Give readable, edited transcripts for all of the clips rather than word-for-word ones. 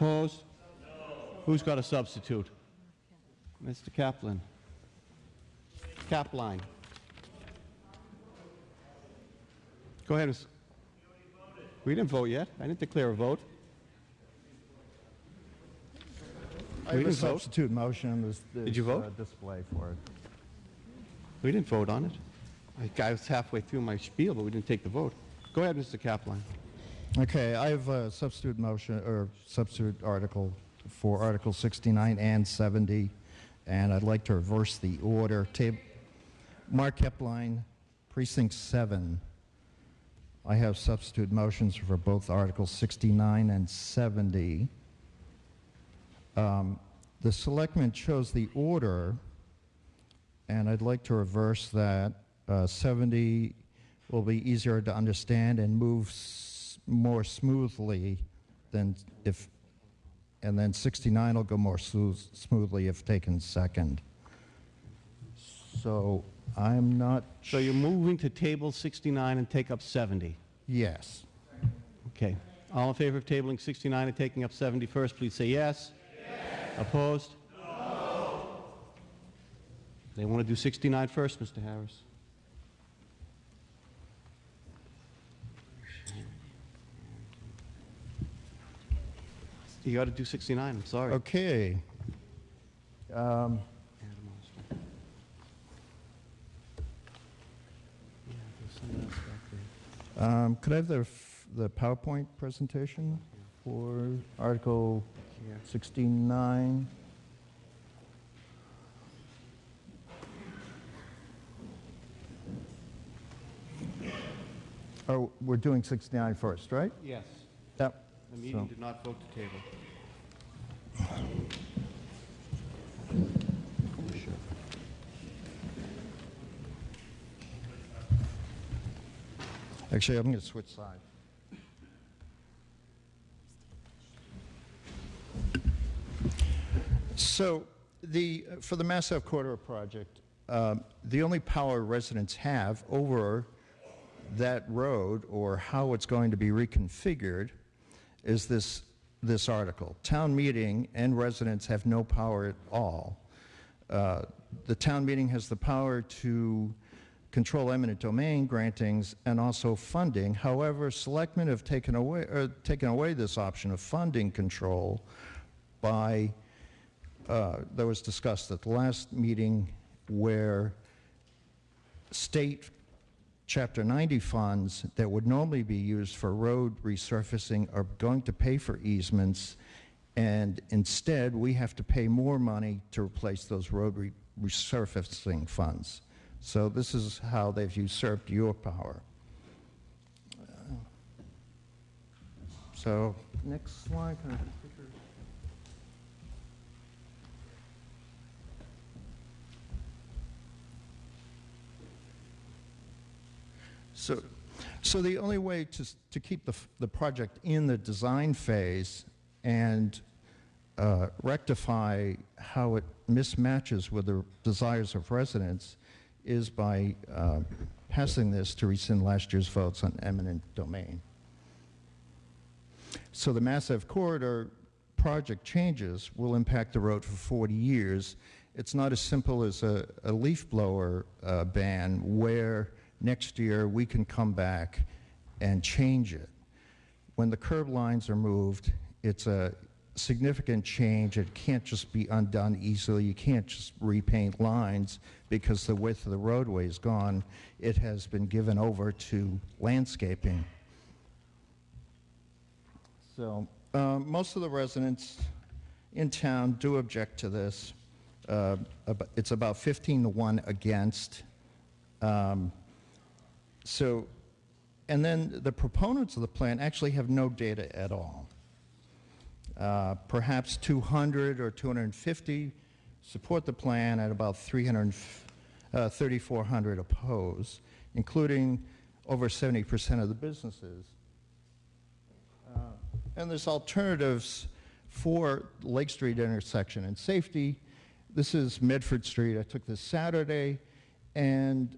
Opposed? Who's got a substitute? Mr. Kaepplein. Kaepplein. Go ahead. We didn't vote yet. I didn't declare a vote. I have a substitute motion. Did you vote? Display for it. We didn't vote on it. I was halfway through my spiel, but we didn't take the vote. Go ahead, Mr. Kaepplein. Okay, I have a substitute motion or substitute article for Article 69 and 70, and I'd like to reverse the order. Mark Kaepplein, Precinct 7. I have substitute motions for both Articles 69 and 70. The selectmen chose the order, and I'd like to reverse that. 70 will be easier to understand and move more smoothly than if, and then 69 will go more smoothly if taken second. So I'm not. So you're moving to table 69 and take up 70? Yes. Okay. All in favor of tabling 69 and taking up 70 first, please say yes. Yes. Opposed? No. They want to do 69 first, Mr. Harris. You got to do 69. I'm sorry. Okay. Could I have the PowerPoint presentation for Article 69? Oh, we're doing 69 first, right? Yes. Yep. The meeting did not vote to table. Sure. Actually, I'm going to switch sides. So, for the Mass Ave Corridor project, the only power residents have over that road or how it's going to be reconfigured is this article. Town meeting and residents have no power at all. The town meeting has the power to control eminent domain grantings and also funding. However, selectmen have taken away this option of funding control by that was discussed at the last meeting, where state Chapter 90 funds that would normally be used for road resurfacing are going to pay for easements, and instead we have to pay more money to replace those road resurfacing funds. So this is how they've usurped your power. So next slide. So the only way to keep the project in the design phase and rectify how it mismatches with the desires of residents is by passing this to rescind last year's votes on eminent domain. So the Mass Ave Corridor project changes will impact the road for 40 years. It's not as simple as a leaf blower ban where next year we can come back and change it. When the curb lines are moved, it's a significant change. It can't just be undone easily. You can't just repaint lines because the width of the roadway is gone. It has been given over to landscaping. So most of the residents in town do object to this. It's about 15-1 against. And then the proponents of the plan actually have no data at all. Perhaps 200 or 250 support the plan, and about 3,400 oppose, including over 70% of the businesses. And there's alternatives for Lake Street intersection and safety. This is Medford Street. I took this Saturday, and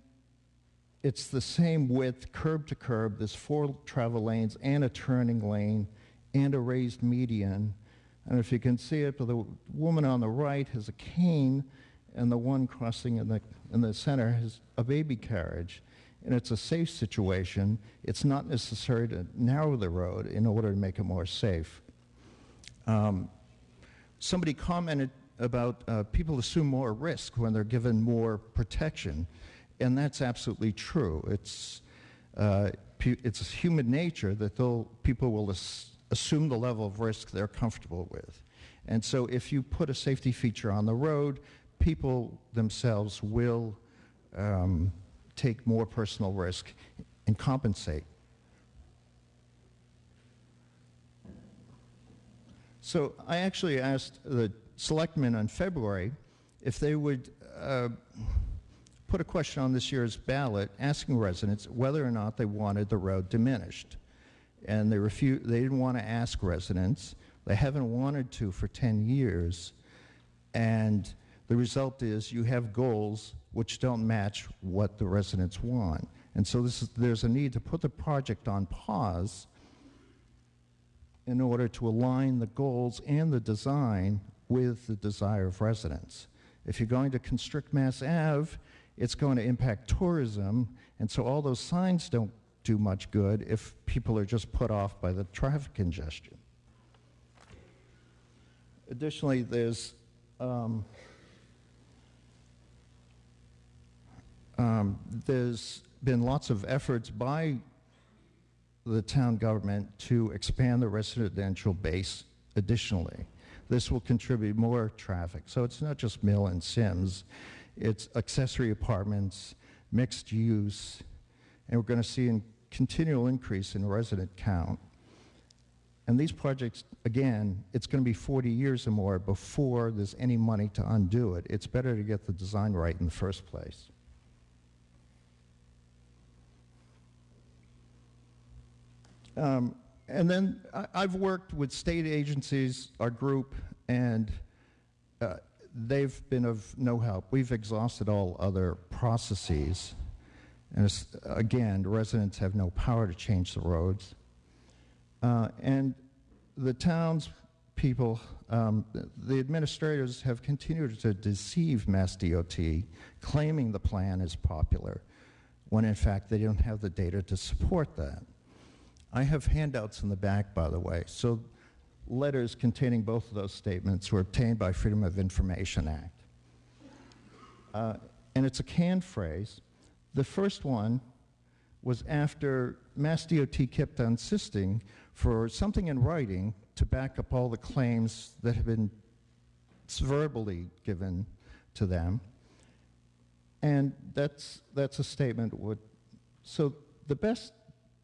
it's the same width, curb to curb. There's 4 travel lanes and a turning lane and a raised median. And if you can see it, the woman on the right has a cane, and the one crossing in the center has a baby carriage. And it's a safe situation. It's not necessary to narrow the road in order to make it more safe. Somebody commented about people assume more risk when they're given more protection, and that's absolutely true. It's human nature that people will assume the level of risk they're comfortable with. And so if you put a safety feature on the road, people themselves will take more personal risk and compensate. So I actually asked the selectmen in February if they would put a question on this year's ballot asking residents whether or not they wanted the road diminished. And they didn't want to ask residents. They haven't wanted to for 10 years. And the result is you have goals which don't match what the residents want. And so there's a need to put the project on pause in order to align the goals and the design with the desire of residents. If you're going to constrict Mass Ave, it's going to impact tourism, and so all those signs don't do much good if people are just put off by the traffic congestion. Additionally, there's been lots of efforts by the town government to expand the residential base additionally. This will contribute more traffic. So it's not just Mill and Sims, it's accessory apartments, mixed use, and we're going to see a continual increase in resident count. And these projects, again, it's going to be 40 years or more before there's any money to undo it. It's better to get the design right in the first place. And then I've worked with state agencies, our group, and they've been of no help. We've exhausted all other processes. And again, residents have no power to change the roads. And the townspeople, the administrators have continued to deceive Mass DOT, claiming the plan is popular, when in fact they don't have the data to support that. I have handouts in the back, by the way. So letters containing both of those statements were obtained by Freedom of Information Act. And it's a canned phrase. The first one was after Mass DOT kept insisting for something in writing to back up all the claims that have been verbally given to them. And that's a statement. So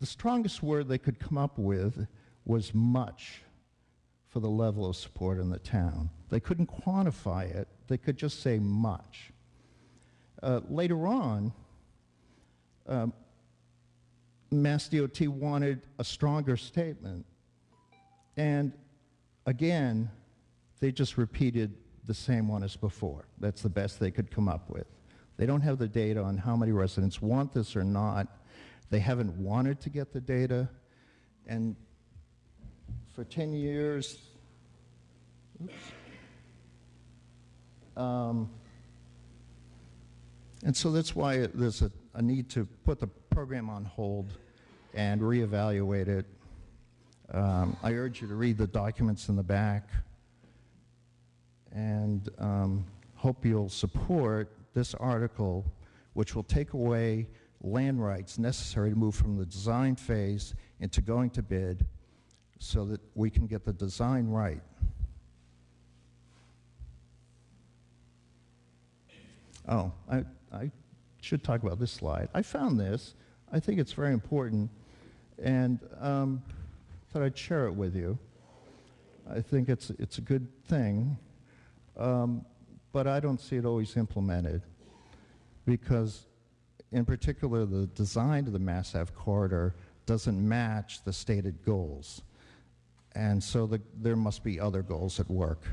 the strongest word they could come up with was much for the level of support in the town. They couldn't quantify it. They could just say much. Later on, Mass DOT wanted a stronger statement. And again, they just repeated the same one as before. That's the best they could come up with. They don't have the data on how many residents want this or not. They haven't wanted to get the data, and for 10 years, and so that's why there's a need to put the program on hold and reevaluate it. I urge you to read the documents in the back, and hope you'll support this article, which will take away land rights necessary to move from the design phase into going to bid so that we can get the design right. Oh, I should talk about this slide. I found this. I think it's very important, and thought I'd share it with you. I think it's a good thing, but I don't see it always implemented because in particular, the design of the Mass Ave corridor doesn't match the stated goals. And so there must be other goals at work,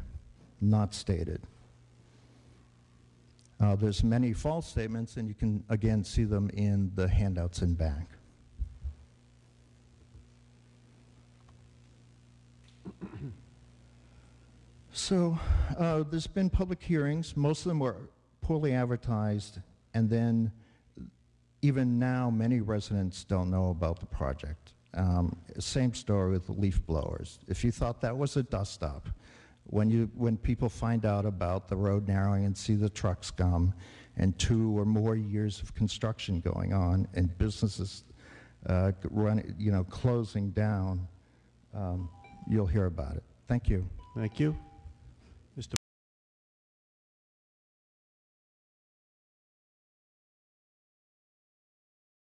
not stated. There's many false statements, and you can, again, see them in the handouts in back. So there's been public hearings. Most of them were poorly advertised, and then even now, many residents don't know about the project. Same story with leaf blowers. If you thought that was a dust stop, when people find out about the road narrowing and see the trucks come, and 2 or more years of construction going on, and businesses closing down, you'll hear about it. Thank you. Thank you.